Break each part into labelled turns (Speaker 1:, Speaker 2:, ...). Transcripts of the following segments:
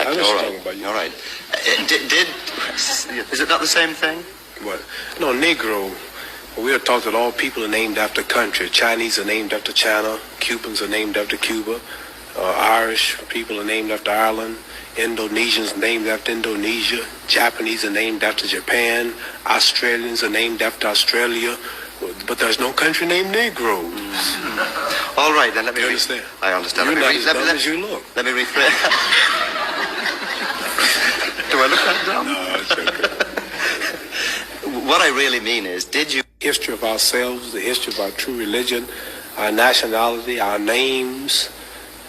Speaker 1: fact.
Speaker 2: I'm
Speaker 1: All
Speaker 2: talking about you.
Speaker 1: All right. Is it not the same thing?
Speaker 2: What? No, Negro. We are taught that all people are named after country. Chinese are named after China. Cubans are named after Cuba. Irish people are named after Ireland. Indonesians are named after Indonesia. Japanese are named after Japan. Australians are named after Australia. But there's no country named Negro.
Speaker 1: All right, then let me...
Speaker 2: You understand?
Speaker 1: I understand.
Speaker 2: You're not as dumb as you look.
Speaker 1: Let me rephrase. Do I look that dumb?
Speaker 2: No, it's okay.
Speaker 1: What I really mean is, did you...
Speaker 2: History of ourselves, the history of our true religion, our nationality, our names.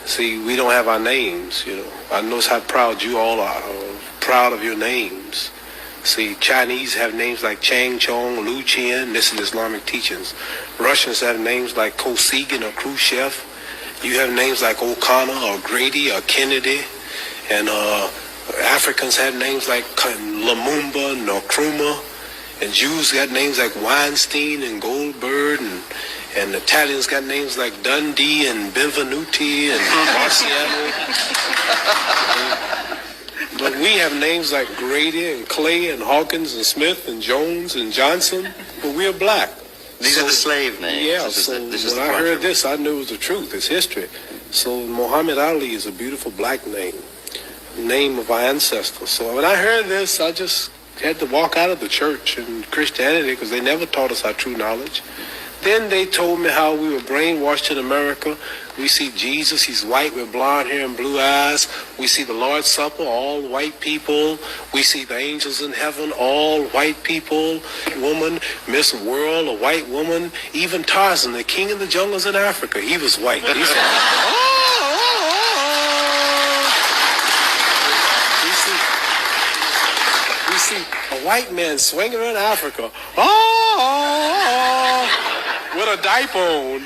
Speaker 2: See, we don't have our names, you know. I notice how proud you all are, proud of your names. See, Chinese have names like Chang Chong, Lu Qian. This is Islamic teachings. Russians have names like Kosygin or Khrushchev. You have names like O'Connor or Grady or Kennedy. And Africans have names like Lumumba, Nkrumah. And Jews got names like Weinstein and Goldberg, and Italians got names like Dundee and Benvenuti and Marciano. But we have names like Grady and Clay and Hawkins and Smith and Jones and Johnson, but we are black.
Speaker 1: These are the slave names.
Speaker 2: Yeah, when I heard this, I knew it was the truth. It's history. So Muhammad Ali is a beautiful black name of our ancestors. So when I heard this, I just had to walk out of the church and Christianity because they never taught us our true knowledge. Then they told me how we were brainwashed in America. We see Jesus, he's white with blonde hair and blue eyes. We see the Lord's Supper, all white people. We see the angels in heaven, all white people. Woman, Miss World, a white woman. Even Tarzan, the king of the jungles in Africa, he was white. He said, We see a white man swinging in Africa, with a diaper on.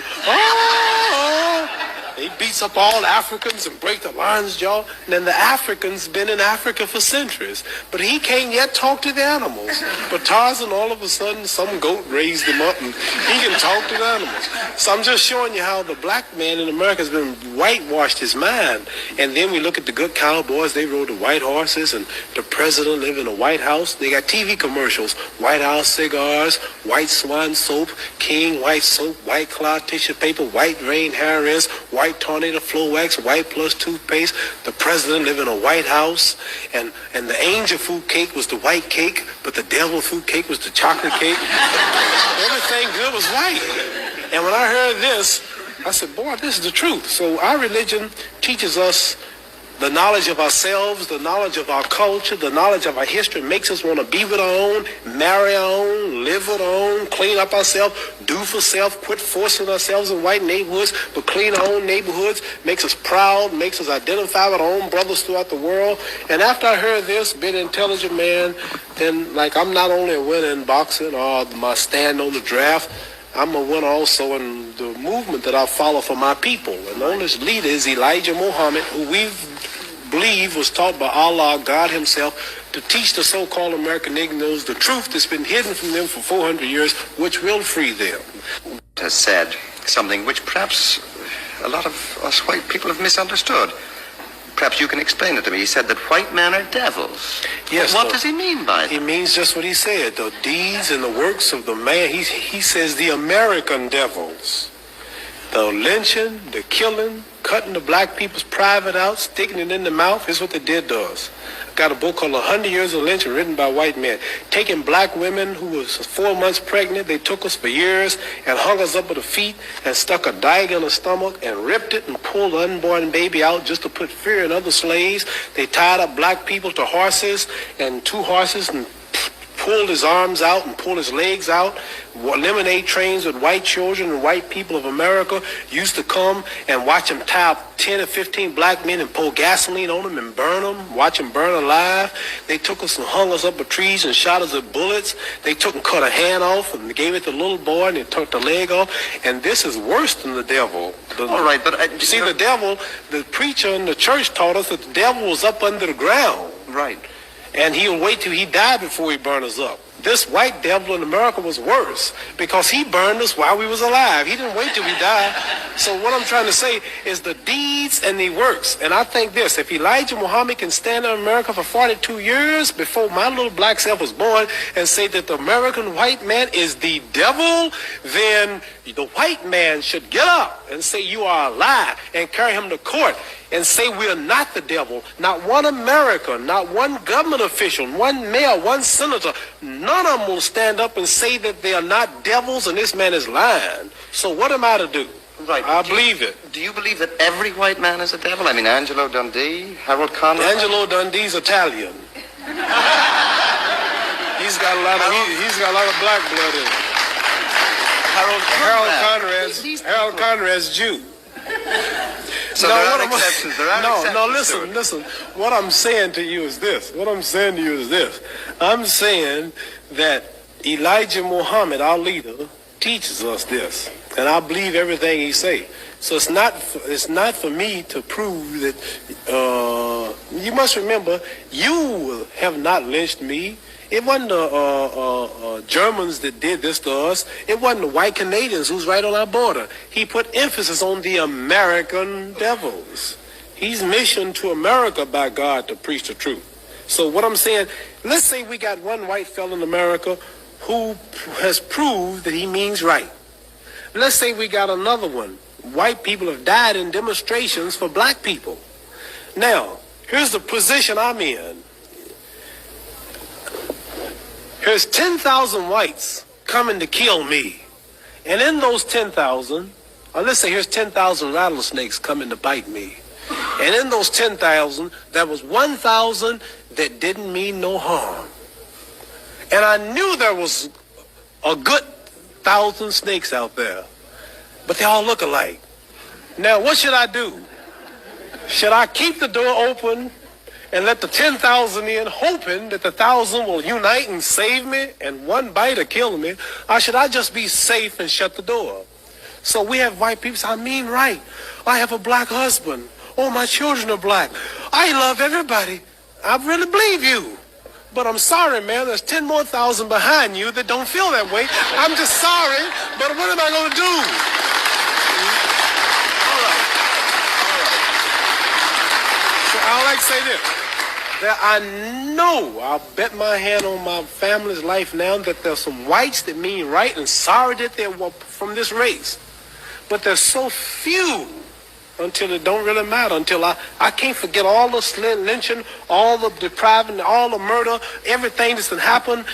Speaker 2: He beats up all Africans and break the lion's jaw. And then the Africans been in Africa for centuries. But he can't yet talk to the animals. But Tarzan, all of a sudden, some goat raised him up and he can talk to the animals. So I'm just showing you how the black man in America has been whitewashed his mind. And then we look at the good cowboys. They rode the white horses, and the president lived in a White House. They got TV commercials. White House cigars, White Swan soap, King White soap, White Cloud tissue paper, White Rain hair rinse, White Tornado Flow Wax, White Plus toothpaste. The president lived in a White House, and the angel food cake was the white cake, but the devil food cake was the chocolate cake. Everything good was white. And when I heard this, I said, boy, this is the truth. So our religion teaches us the knowledge of ourselves, the knowledge of our culture, the knowledge of our history, makes us want to be with our own, marry our own, live with our own, clean up ourselves, do for self, quit forcing ourselves in white neighborhoods, but clean our own neighborhoods, makes us proud, makes us identify with our own brothers throughout the world. And after I heard this, being an intelligent man, then like I'm not only a winner in boxing or my stand on the draft, I'm a winner also in the movement that I follow for my people. And the only leader is Elijah Muhammad, who we believe was taught by Allah, God himself, to teach the so-called American Negroes the truth that's been hidden from them for 400 years, which will free them.
Speaker 1: Has said something which perhaps a lot of us white people have misunderstood. Perhaps you can explain it to me. He said that white men are devils.
Speaker 2: Yes.
Speaker 1: What does he mean by that?
Speaker 2: He means just what he said. The deeds and the works of the man. He says the American devils. The lynching, the killing, cutting the black people's private out, sticking it in the mouth is what they did to us. Got a book called 100 Years of Lynching written by white men. Taking black women who was 4 months pregnant, they took us for years and hung us up with the feet and stuck a dagger in the stomach and ripped it and pulled the unborn baby out just to put fear in other slaves. They tied up black people to horses, and 2 horses, and pulled his arms out and pulled his legs out. Lemonade trains with white children and white people of America used to come and watch them tie up 10 or 15 black men and pour gasoline on them and burn them, watch them burn alive. They took us and hung us up with trees and shot us with bullets. They took and cut a hand off and gave it to the little boy, and they took the leg off. And this is worse than the devil.
Speaker 1: All right, but
Speaker 2: see, the devil, the preacher in the church taught us that the devil was up under the ground.
Speaker 1: Right.
Speaker 2: And he'll wait till he died before he burn us up. this white devil in America was worse because he burned us while we was alive. He didn't wait till we died. So what I'm trying to say is the deeds and the works. And I think this, if Elijah Muhammad can stand in America for 42 years before my little black self was born and say that the American white man is the devil, then the white man should get up and say you are a lie and carry him to court and say we are not the devil. Not one American, not one government official, one mayor, one senator, none of them will stand up and say that they are not devils and this man is lying. So what am I to do?
Speaker 1: Right.
Speaker 2: I believe it.
Speaker 1: Do you believe that every white man is a devil? I mean, Angelo Dundee, Harold Conrad?
Speaker 2: Angelo Dundee's Italian. He's got a lot of black blood in him. Harold Conrad's Jew.
Speaker 1: So there are exceptions.
Speaker 2: Listen. What I'm saying to you is this. I'm saying that Elijah Muhammad, our leader, teaches us this, and I believe everything he say. So it's not for me to prove that. You must remember, you have not lynched me. It wasn't the Germans that did this to us. It wasn't the white Canadians who's right on our border. He put emphasis on the American devils. He's missioned to America by God to preach the truth. So what I'm saying, let's say we got one white fellow in America who has proved that he means right. Let's say we got another one. White people have died in demonstrations for black people. Now, here's the position I'm in. Here's 10,000 whites coming to kill me. And in those 10,000, or let's say here's 10,000 rattlesnakes coming to bite me. And in those 10,000, there was 1,000 that didn't mean no harm. And I knew there was a good 1,000 snakes out there. But they all look alike. Now, what should I do? Should I keep the door open and let the 10,000 in, hoping that the 1,000 will unite and save me and one bite or kill me? Or should I just be safe and shut the door? So we have white people say, I mean right. I have a black husband. Oh, my children are black. I love everybody. I really believe you. But I'm sorry, man, there's 10 more thousand behind you that don't feel that way. I'm just sorry, but what am I going to do? So I like to say this. That I know, I'll bet my hand on my family's life now that there's some whites that mean right and sorry that they're from this race. But there's so few until it don't really matter, until I can't forget all the lynching, all the depriving, all the murder, everything that's been happened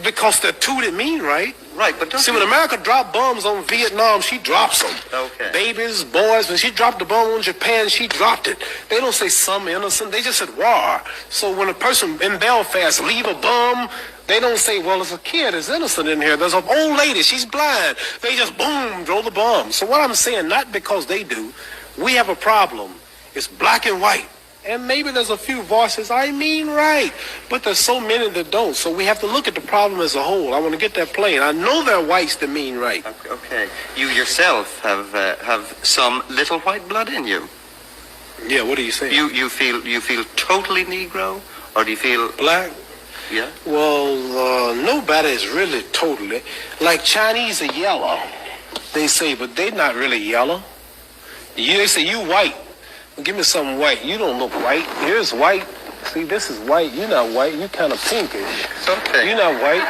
Speaker 2: because they're two that mean right.
Speaker 1: Right, but
Speaker 2: see, when America dropped bombs on Vietnam, she drops them.
Speaker 1: Okay.
Speaker 2: Babies, boys, when she dropped the bomb on Japan, she dropped it. They don't say some innocent, they just said war. So when a person in Belfast leave a bomb, they don't say, well, there's a kid that's innocent in here. There's an old lady, she's blind. They just, boom, throw the bomb. So what I'm saying, not because they do, we have a problem. It's black and white. And maybe there's a few voices, I mean right, but there's so many that don't. So we have to look at the problem as a whole. I want to get that plain. I know there are whites that mean right.
Speaker 1: Okay. You yourself have some little white blood in you.
Speaker 2: Yeah, what are you saying?
Speaker 1: You feel totally Negro, or do you feel
Speaker 2: black?
Speaker 1: Yeah.
Speaker 2: Well, nobody is really totally. Like Chinese are yellow, they say, but they're not really yellow. They say you white. Give me something white. You don't look white. Here's white. See, this is white. You're not white. You're kind of pinkish.
Speaker 1: Okay.
Speaker 2: You're not white.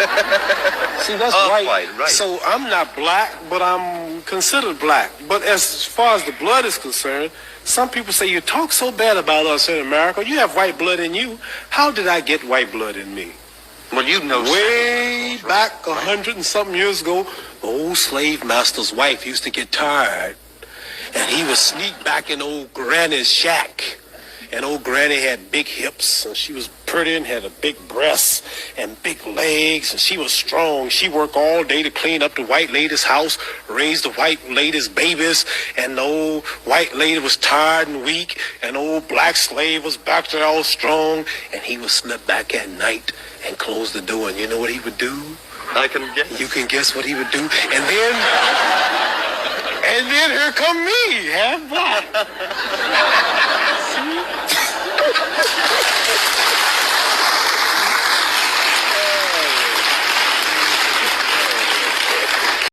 Speaker 2: See, that's white.
Speaker 1: Right.
Speaker 2: So I'm not black, but I'm considered black. But as far as the blood is concerned, some people say, you talk so bad about us in America. You have white blood in you. How did I get white blood in me?
Speaker 1: Well, you know.
Speaker 2: Way back 100 and something years ago, the old slave master's wife used to get tired. And he would sneak back in old Granny's shack. And old Granny had big hips, and she was pretty and had a big breasts and big legs, and she was strong. She worked all day to clean up the white lady's house, raise the white lady's babies, and the old white lady was tired and weak, and the old black slave was back there all strong, and he would slip back at night and close the door, and you know what he would do?
Speaker 1: I can guess.
Speaker 2: You can guess what he would do? And then here come me, half black. See?